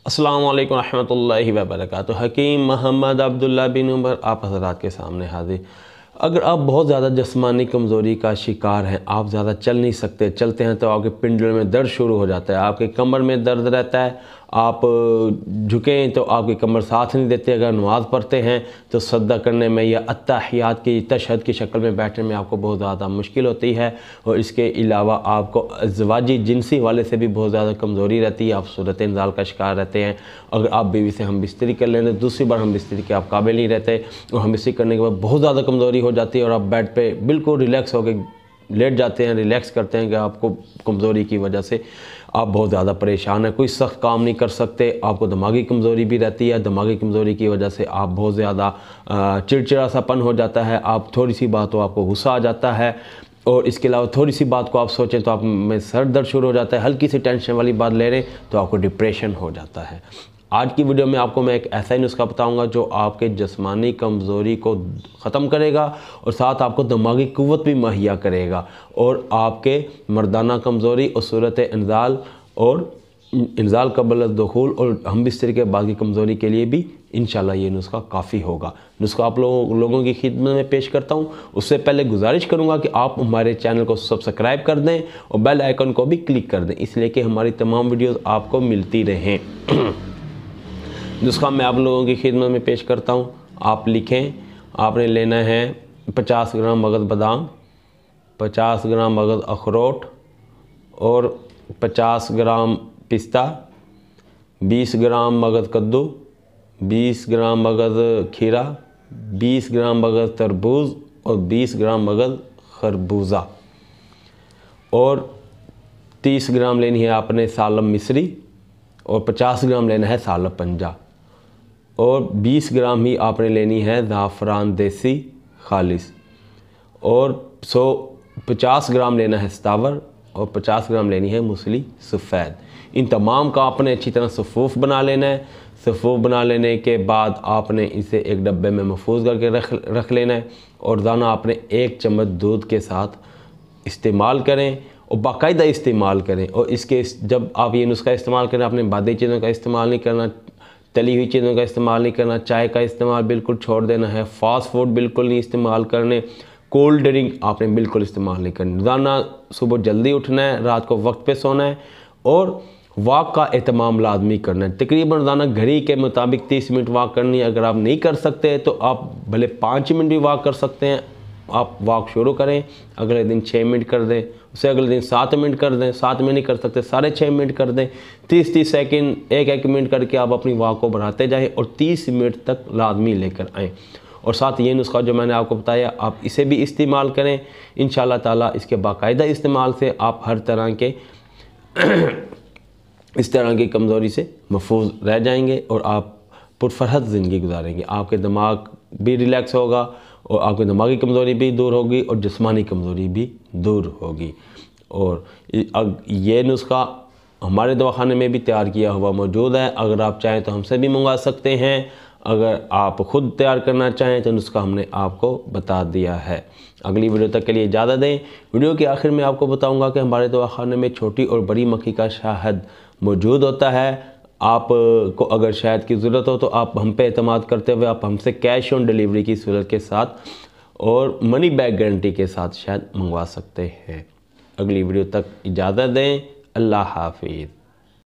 अस्सलामु अलैकुम रहमतुल्लाहि व बरकातुहू। हकीम मोहम्मद अब्दुल्ला बिन उमर आप हज़रात के सामने हाजिर। अगर आप बहुत ज़्यादा जिस्मानी कमज़ोरी का शिकार हैं, आप ज़्यादा चल नहीं सकते, चलते हैं तो आपके पिंडल में दर्द शुरू हो जाता है, आपके कमर में दर्द रहता है, आप झुकें तो आपकी कमर साथ नहीं देती, अगर नमाज़ पढ़ते हैं तो सजदा करने में या अत्तहियात की तशहद की शक्ल में बैठने में आपको बहुत ज़्यादा मुश्किल होती है। और इसके अलावा आपको अज़वाजी जिनसी वाले से भी बहुत ज़्यादा कमज़ोरी रहती है, आप सूरत इंज़ाल का शिकार रहते हैं। अगर आप बीवी से हम बिस्तरी कर लें तो दूसरी बार हम बिस्तरी के आप काबिल नहीं रहते, और हम बिस्तरी करने के बाद बहुत ज़्यादा कमज़ोरी हो जाती है और आप बेड पे बिल्कुल रिलैक्स होकर लेट जाते हैं, रिलैक्स करते हैं कि आपको कमज़ोरी की वजह से आप बहुत ज़्यादा परेशान हैं, कोई सख्त काम नहीं कर सकते, आपको दिमागी कमज़ोरी भी रहती है। दिमागी कमज़ोरी की वजह से आप बहुत ज़्यादा चिड़चिड़ासापन हो जाता है, आप थोड़ी सी बात हो आपको गुस्सा आ जाता है, और इसके अलावा थोड़ी सी बात को आप सोचें तो आप में सर दर्द शुरू हो जाता है, हल्की सी टेंशन वाली बात ले रहे हैं तो आपको डिप्रेशन हो जाता है। आज की वीडियो में आपको मैं एक ऐसा ही नुस्खा बताऊंगा जो आपके जिस्मानी कमज़ोरी को ख़त्म करेगा और साथ आपको दिमागी क़ुव्वत भी मुहैया करेगा, और आपके मर्दाना कमज़ोरी और सूरत इंज़ाल और इंज़ाल क़ब्ल दुख़ूल और हम बिस्तर के बाद की कमज़ोरी के लिए भी इंशाल्लाह ये नुस्खा काफ़ी होगा। नुस्खा आप लोगों की खिदमत में पेश करता हूँ। उससे पहले गुजारिश करूँगा कि आप हमारे चैनल को सब्सक्राइब कर दें और बेल आइकन को भी क्लिक कर दें, इसलिए कि हमारी तमाम वीडियोज़ आपको मिलती रहें। नुस्खा मैं आप लोगों की खिदमत में पेश करता हूँ। आप लिखें, आपने लेना है 50 ग्राम मगज़ बादाम, 50 ग्राम मगज़ अखरोट और 50 ग्राम पिस्ता, 20 ग्राम मगज़ कद्दू, 20 ग्राम मगज़ खीरा, 20 ग्राम मगज़ तरबूज और 20 ग्राम मगज़ खरबूजा, और 30 ग्राम लेनी है आपने सालम मिस्री, और 50 ग्राम लेना है सालम पंजा, और 20 ग्राम ही आपने लेनी है ज़ाफ़रान देसी खालिस, और 50 ग्राम लेना है सतावर, और 50 ग्राम लेनी है मूसली सफ़ेद। इन तमाम का आपने अच्छी तरह सफ़ूफ़ बना लेना है। सफ़ूफ़ बना लेने के बाद आपने इसे एक डब्बे में महफूज करके रख लेना है, और दाना आपने 1 चम्मच दूध के साथ इस्तेमाल करें और बाकायदा इस्तेमाल करें। और इसके जब आप ये नुस्खा इस्तेमाल करें, आपने बादी चीज़ों का इस्तेमाल नहीं करना, तली हुई चीज़ों का इस्तेमाल नहीं करना, चाय का इस्तेमाल बिल्कुल छोड़ देना है, फ़ास्ट फूड बिल्कुल नहीं इस्तेमाल करने, कोल्ड ड्रिंक आपने बिल्कुल इस्तेमाल नहीं करनी। रोज़ाना सुबह जल्दी उठना है, रात को वक्त पे सोना है, और वॉक का एहतमाम लाजमी करना है। तकरीबन रोज़ाना घड़ी के मुताबिक 30 मिनट वॉक करनी है। अगर आप नहीं कर सकते तो आप भले 5 मिनट भी वॉक कर सकते हैं। आप वॉक शुरू करें, अगले दिन 6 मिनट कर दें, उससे अगले दिन 7 मिनट कर दें, 7 मिनट नहीं कर सकते 6.5 मिनट कर दें, 30-30 सेकंड 1-1 मिनट करके आप अपनी वॉक को बढ़ाते जाएं और 30 मिनट तक लाजमी लेकर आएँ। और साथ ये नुस्खा जो मैंने आपको बताया आप इसे भी इस्तेमाल करें। इंशाअल्लाह ताला इसके बाकायदा इस्तेमाल से आप हर तरह के इस तरह की कमज़ोरी से महफूज रह जाएंगे और आप पुरफरहत ज़िंदगी गुजारेंगे। आपके दिमाग भी रिलैक्स होगा और आपकी दिमागी कमज़ोरी भी दूर होगी और जिस्मानी कमज़ोरी भी दूर होगी। और ये नुस्खा हमारे दवाखाने में भी तैयार किया हुआ मौजूद है, अगर आप चाहें तो हमसे भी मंगवा सकते हैं। अगर आप ख़ुद तैयार करना चाहें तो नुस्खा हमने आपको बता दिया है। अगली वीडियो तक के लिए इजाज़त दें। वीडियो के आखिर में आपको बताऊंगा कि हमारे दवाखाने में छोटी और बड़ी मक्खी का शहद मौजूद होता है। आप को अगर शहद की ज़रूरत हो तो आप हम पे एतमाद करते हुए आप हमसे कैश ऑन डिलीवरी की सूरत के साथ और मनी बैक गारंटी के साथ शहद मंगवा सकते हैं। अगली वीडियो तक इजाज़त दें। अल्लाह हाफिज़।